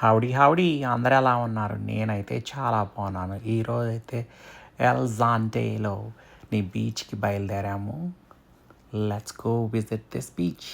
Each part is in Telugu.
హౌడీ హౌడీ అందరు ఎలా ఉన్నారు? నేనైతే చాలా బాగున్నాను. ఈరోజైతే ఎల్జాంటేలో నీ బీచ్కి బయలుదేరాము. Let's go visit this beach.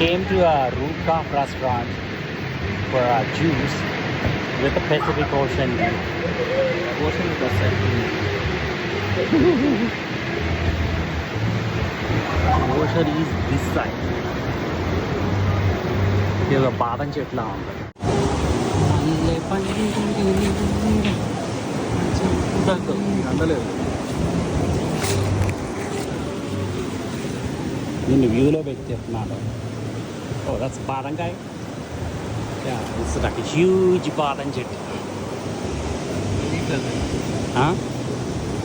Came to a rooftop restaurant for a juice with the Pacific Ocean view. Ocean is the Ocean is this side. ఇది బాదం చెట్లా ఉంది. అందలేదు నేను వ్యూలో పెట్టి చెప్తున్నాను. Oh, that's barangay. Yeah, it's like a huge badam చెట్టు.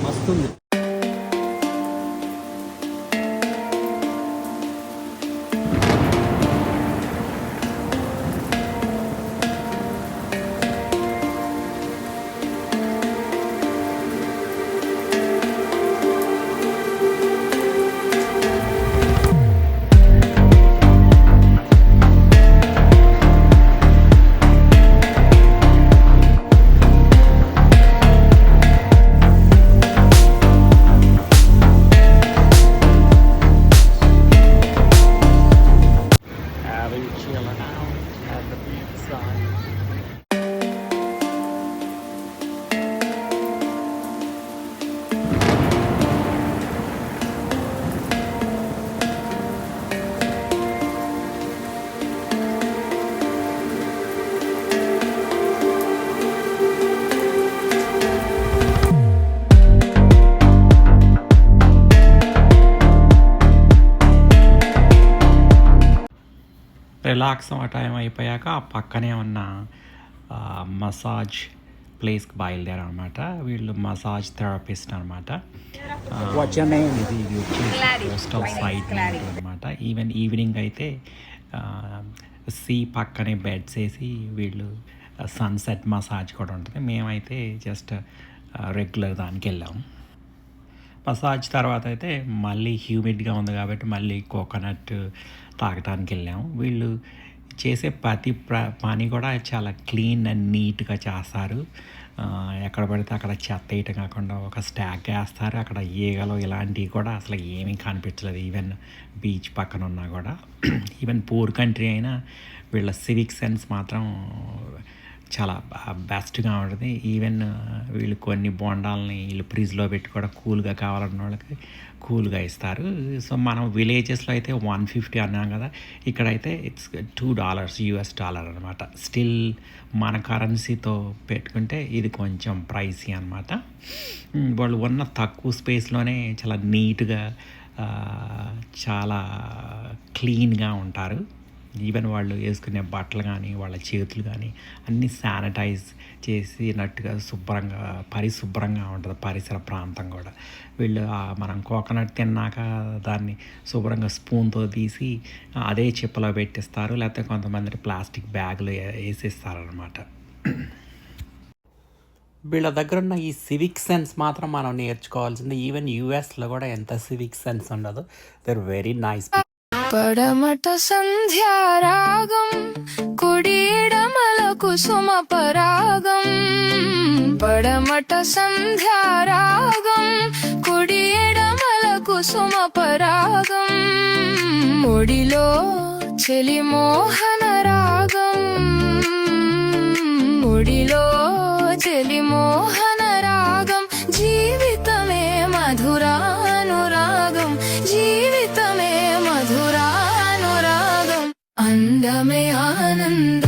మస్తుంది. రిలాక్స్ టైం అయిపోయాక ఆ పక్కనే ఉన్న మసాజ్ ప్లేస్కి బయలుదేరారు అనమాట. వీళ్ళు మసాజ్ థెరపిస్ట్ అనమాట. ఇది వచ్చేసి కోస్టల్ సైడ్ అనమాట. ఈవినింగ్ అయితే సీ పక్కనే బెడ్స్ వేసి వీళ్ళు సన్సెట్ మసాజ్ కూడా ఉంటుంది. మేమైతే జస్ట్ రెగ్యులర్ దానికి వెళ్ళాము. మసాజ్ తర్వాత అయితే మళ్ళీ హ్యూమిడ్గా ఉంది కాబట్టి మళ్ళీ కోకోనట్ తాగటానికి వెళ్ళాము. వీళ్ళు చేసే ప్రతి పని కూడా చాలా క్లీన్ అండ్ నీట్గా చేస్తారు. ఎక్కడ పడితే అక్కడ చెత్త వేయటం కాకుండా ఒక స్టాక్ వేస్తారు. అక్కడ ఈగలు ఇలాంటివి కూడా అసలు ఏమీ కనిపించలేదు. ఈవెన్ బీచ్ పక్కన ఉన్నా కూడా ఈవెన్ పూర్ కంట్రీ అయినా వీళ్ళ సివిక్ సెన్స్ మాత్రం చాలా బెస్ట్గా ఉంటుంది. ఈవెన్ వీళ్ళు కొన్ని బోండాలని వీళ్ళు ఫ్రిడ్జ్లో పెట్టి కూడా కూల్గా కావాలన్న వాళ్ళకి కూల్గా ఇస్తారు. సో మనం విలేజెస్లో అయితే 150 అన్నాం కదా, ఇక్కడైతే ఇట్స్ $2 US అనమాట. స్టిల్ మన కరెన్సీతో పెట్టుకుంటే ఇది కొంచెం ప్రైసీ అనమాట. వాళ్ళు ఉన్న తక్కువ స్పేస్లోనే చాలా నీట్గా చాలా క్లీన్గా ఉంటారు. ఈవెన్ వాళ్ళు వేసుకునే బట్టలు కానీ వాళ్ళ చేతులు కానీ అన్నీ శానిటైజ్ చేసినట్టుగా శుభ్రంగా పరిశుభ్రంగా ఉంటుంది పరిసర ప్రాంతం కూడా. వీళ్ళు మనం కోకోనట్ తిన్నాక దాన్ని శుభ్రంగా స్పూన్తో తీసి అదే చిప్పలో పెట్టిస్తారు, లేకపోతే కొంతమంది ప్లాస్టిక్ బ్యాగులు వేసిస్తారనమాట. వీళ్ళ దగ్గర ఉన్న ఈ సివిక్ సెన్స్ మాత్రం మనం నేర్చుకోవాల్సింది. ఈవెన్ యూఎస్లో కూడా ఎంత సివిక్ సెన్స్ ఉండదు. They are very nice. పడమట సంధ్యారాగం కుడిడమల కుసుమ పరాగం. పడమట సంధ్యారాగం కుడిడమల కుసుమ పరాగం. ఒడిలో చెలి మోహన రాగం. ఒడిలో చెలి మోహన రాగం. జీవితమే మధురానురాగం. జీవితమే మధురానురాగం. అందమే ఆనంద